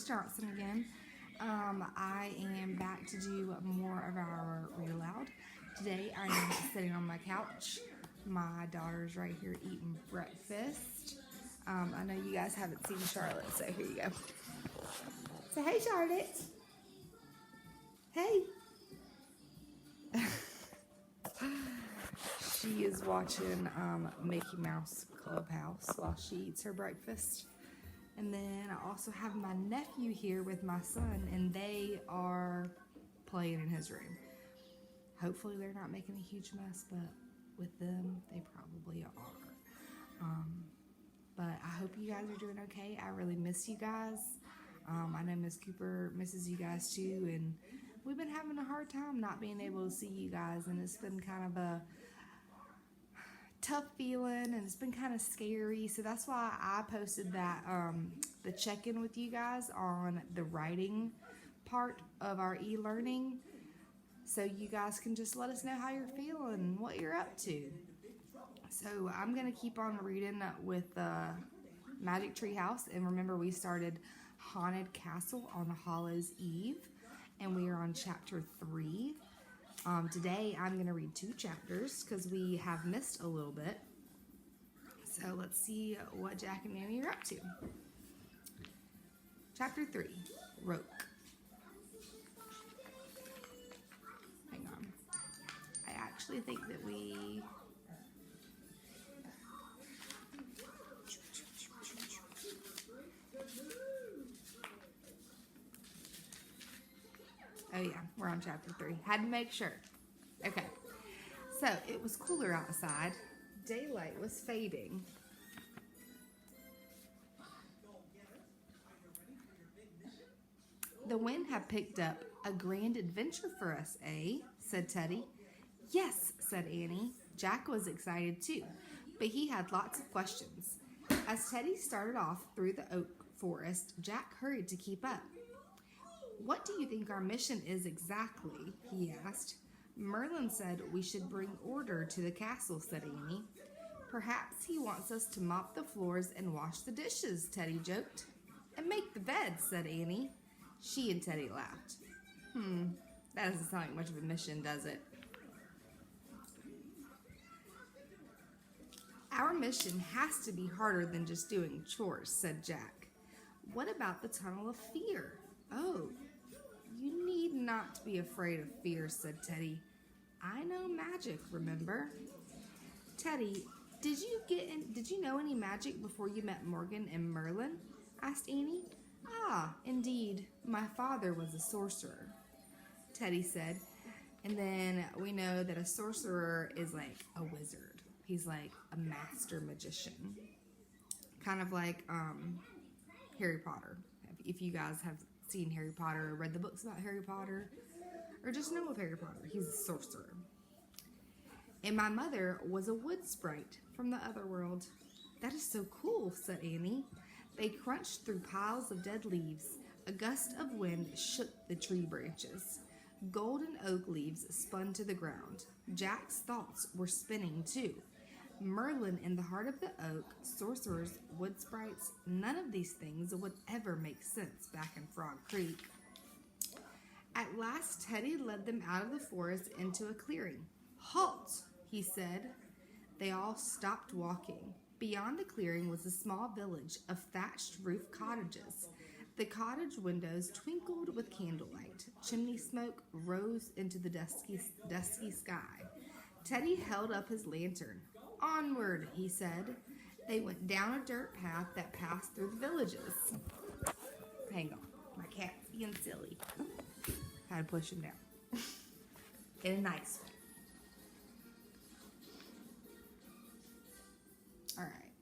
Miss Johnson again. I am back to do more of our Read Aloud. Today I am sitting on my couch. My daughter's right here eating breakfast. I know you guys haven't seen Charlotte, so here you go. Say hey, Charlotte. Hey. She is watching Mickey Mouse Clubhouse while she eats her breakfast. And then I also have my nephew here with my son, and they are playing in his room. Hopefully they're not making a huge mess, but with them, they probably are. But I hope you guys are doing okay. I really miss you guys. I know Miss Cooper misses you guys too, and we've been having a hard time not being able to see you guys, and it's been kind of a tough feeling, and it's been kind of scary. So that's why I posted that the check-in with you guys on the writing part of our e-learning, so you guys can just let us know how you're feeling, what you're up to. So I'm gonna keep on reading with Magic Tree House, and remember we started Haunted Castle on Hallows Eve, and we are on chapter 3. Today I'm going to read 2 chapters because we have missed a little bit. So let's see what Jack and Nanny are up to. Chapter 3, Roke. Hang on. I actually think that we... Oh yeah, we're on chapter 3. Had to make sure. Okay. So, it was cooler outside. Daylight was fading. The wind had picked up. A grand adventure for us, eh? Said Teddy. Yes, said Annie. Jack was excited too, but he had lots of questions. As Teddy started off through the oak forest, Jack hurried to keep up. What do you think our mission is exactly? He asked. Merlin said we should bring order to the castle, said Annie. Perhaps he wants us to mop the floors and wash the dishes, Teddy joked. And make the bed, said Annie. She and Teddy laughed. That doesn't sound like much of a mission, does it? Our mission has to be harder than just doing chores, said Jack. What about the Tunnel of Fear? Oh, you need not to be afraid of fear, said Teddy. I know magic, remember? Teddy, did you know any magic before you met Morgan and Merlin? Asked Annie. Ah, indeed, my father was a sorcerer, Teddy said. And then we know that a sorcerer is like a wizard. He's like a master magician. Kind of like Harry Potter. If you guys have seen Harry Potter or read the books about Harry Potter or just know of Harry Potter, he's a sorcerer. And my mother was a wood sprite from the other world. That is so cool, said Annie. They crunched through piles of dead leaves. A gust of wind shook the tree branches. Golden oak leaves spun to the ground. Jack's thoughts were spinning too. Merlin in the heart of the oak, sorcerers, wood sprites, none of these things would ever make sense back in Frog Creek. At last, Teddy led them out of the forest into a clearing. Halt, he said. They all stopped walking. Beyond the clearing was a small village of thatched roof cottages. The cottage windows twinkled with candlelight. Chimney smoke rose into the dusky sky. Teddy held up his lantern. Onward, he said. They went down a dirt path that passed through the villages. Hang on, my cat's being silly. Had to push him down. In a nice way. All right.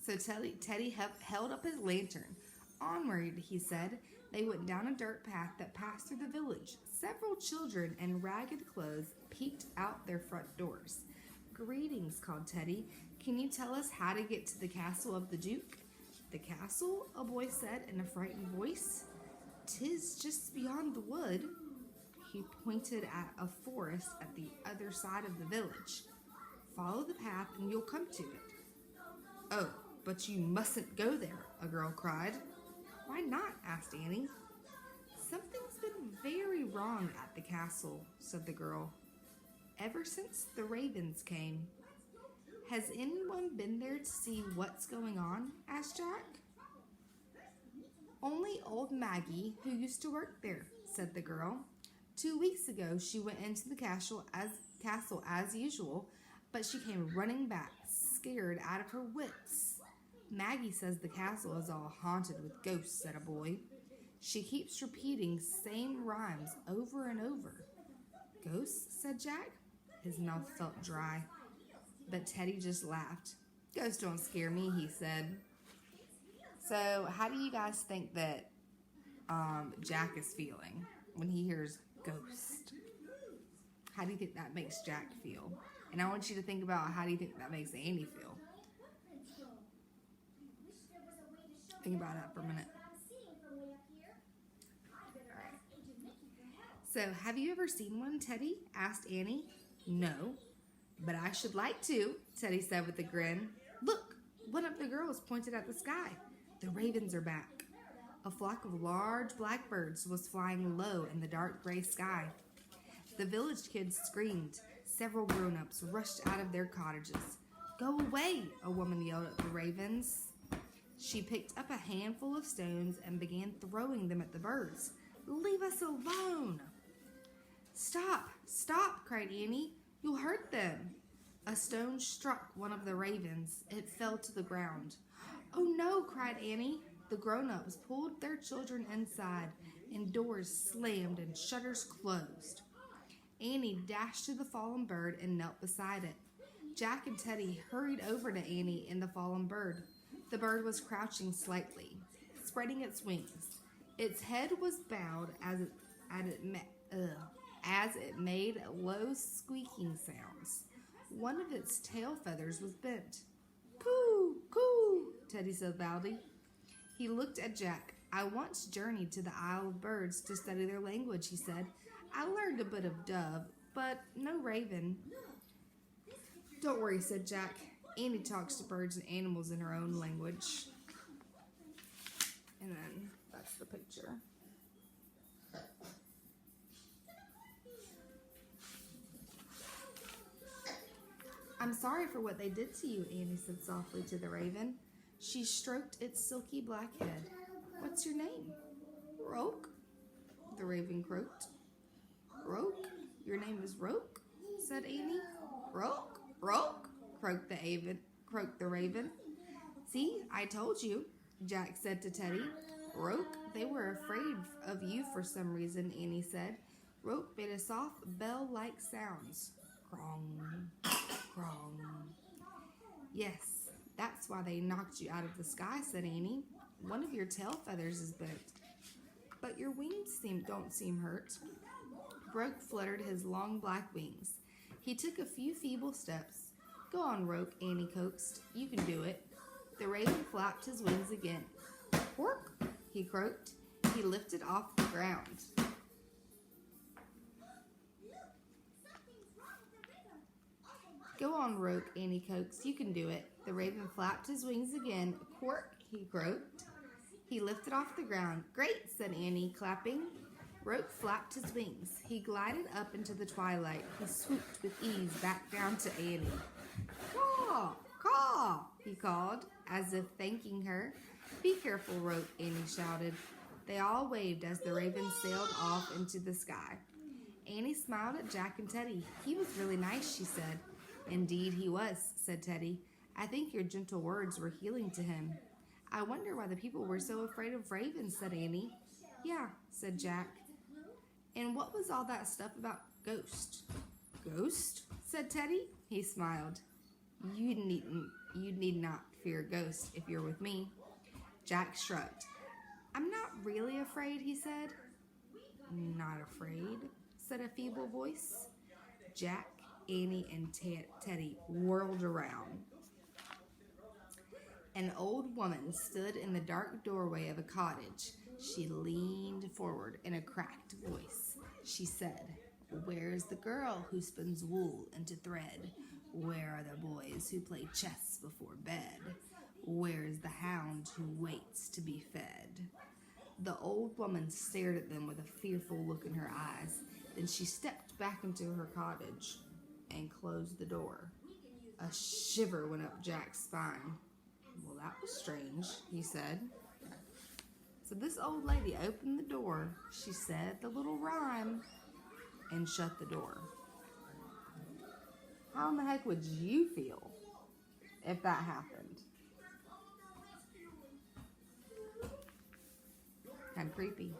So Teddy held up his lantern. Onward, he said. They went down a dirt path that passed through the village. Several children in ragged clothes peeked out their front doors. Greetings, called Teddy. Can you tell us how to get to the castle of the Duke? The castle? A boy said in a frightened voice. 'Tis just beyond the wood. He pointed at a forest at the other side of the village. Follow the path and you'll come to it. Oh, but you mustn't go there, a girl cried. Why not? Asked Annie. Something's been very wrong at the castle, said the girl. Ever since the ravens came. Has anyone been there to see what's going on? Asked Jack. Only old Maggie, who used to work there, said the girl. 2 weeks ago, she went into the castle as usual, but she came running back, scared out of her wits. Maggie says the castle is all haunted with ghosts, said a boy. She keeps repeating same rhymes over and over. Ghosts, said Jack. His mouth felt dry, but Teddy just laughed. Ghosts don't scare me, he said. So, how do you guys think that Jack is feeling when he hears ghost? How do you think that makes Jack feel? And I want you to think about, how do you think that makes Annie feel? Think about that for a minute. Alright. So, have you ever seen one, Teddy? Asked Annie. No, but I should like to, Teddy said with a grin. Look, one of the girls pointed at the sky. The ravens are back. A flock of large blackbirds was flying low in the dark gray sky. The village kids screamed. Several grown-ups rushed out of their cottages. Go away, a woman yelled at the ravens. She picked up a handful of stones and began throwing them at the birds. Leave us alone. Stop, stop, cried Annie. You'll hurt them. A stone struck one of the ravens. It fell to the ground. Oh no, cried Annie. The grown-ups pulled their children inside, and doors slammed and shutters closed. Annie dashed to the fallen bird and knelt beside it. Jack and Teddy hurried over to Annie and the fallen bird. The bird was crouching slightly, spreading its wings. Its head was bowed as it made low squeaking sounds. One of its tail feathers was bent. Coo, coo, Teddy said loudly. He looked at Jack. I once journeyed to the Isle of Birds to study their language, he said. I learned a bit of dove, but no raven. Don't worry, said Jack. Annie talks to birds and animals in her own language. And then that's the picture. I'm sorry for what they did to you, Annie said softly to the raven. She stroked its silky black head. What's your name? Roke, the raven croaked. Roke? Your name is Roke? Said Annie. Roke? Roke? Croaked the raven. See, I told you, Jack said to Teddy. Roke, they were afraid of you for some reason, Annie said. Roke made a soft bell-like sounds. Crong, crong. Yes, that's why they knocked you out of the sky, said Annie. One of your tail feathers is bent, but your wings don't seem hurt. Roke fluttered his long black wings. He took a few feeble steps. Go on, Roke, Annie coaxed. You can do it. The raven flapped his wings again. Quirk, he croaked. He lifted off the ground. Go on, Roke, Annie coaxed. You can do it. The raven flapped his wings again. Quirk, he croaked. He lifted off the ground. Great, said Annie, clapping. Roke flapped his wings. He glided up into the twilight. He swooped with ease back down to Annie. Caw, caw, he called, as if thanking her. Be careful, Roke, Annie shouted. They all waved as the raven sailed off into the sky. Annie smiled at Jack and Teddy. He was really nice, she said. Indeed he was, said Teddy. I think your gentle words were healing to him. I wonder why the people were so afraid of ravens, said Annie. Yeah, said Jack. And what was all that stuff about ghost? Ghost? Said Teddy. He smiled. You need not fear ghosts if you're with me. Jack shrugged. I'm not really afraid, he said. Not afraid, said a feeble voice. Jack, Annie, and Teddy whirled around. An old woman stood in the dark doorway of a cottage. She leaned forward in a cracked voice. She said, Where's the girl who spins wool into thread? Where are the boys who play chess before bed? Where's the hound who waits to be fed? The old woman stared at them with a fearful look in her eyes. Then she stepped back into her cottage and closed the door. A shiver went up Jack's spine. Well, that was strange, he said. So this old lady opened the door, she said the little rhyme, and shut the door. How in the heck would you feel if that happened? Kind of creepy.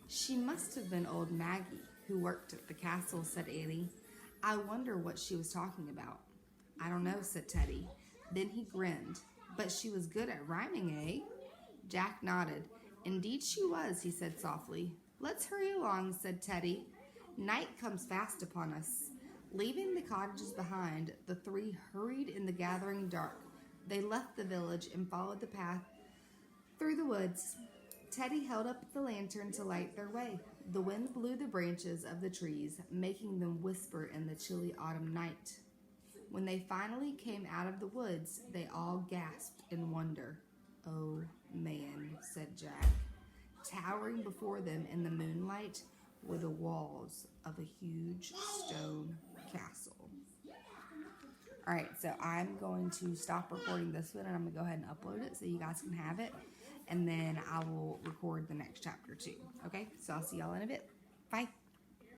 She must have been old Maggie, who worked at the castle, said Annie. I wonder what she was talking about. I don't know, said Teddy. Then he grinned. But she was good at rhyming, eh? Jack nodded. Indeed she was, he said softly. Let's hurry along, said Teddy. Night comes fast upon us. Leaving the cottages behind, the three hurried in the gathering dark. They left the village and followed the path through the woods. Teddy held up the lantern to light their way. The wind blew the branches of the trees, making them whisper in the chilly autumn night. When they finally came out of the woods, they all gasped in wonder. Oh, man, said Jack. Towering before them in the moonlight were the walls of a huge stone castle. All right, so I'm going to stop recording this one, and I'm going to go ahead and upload it so you guys can have it. And then I will record the next chapter too. Okay, so I'll see y'all in a bit. Bye.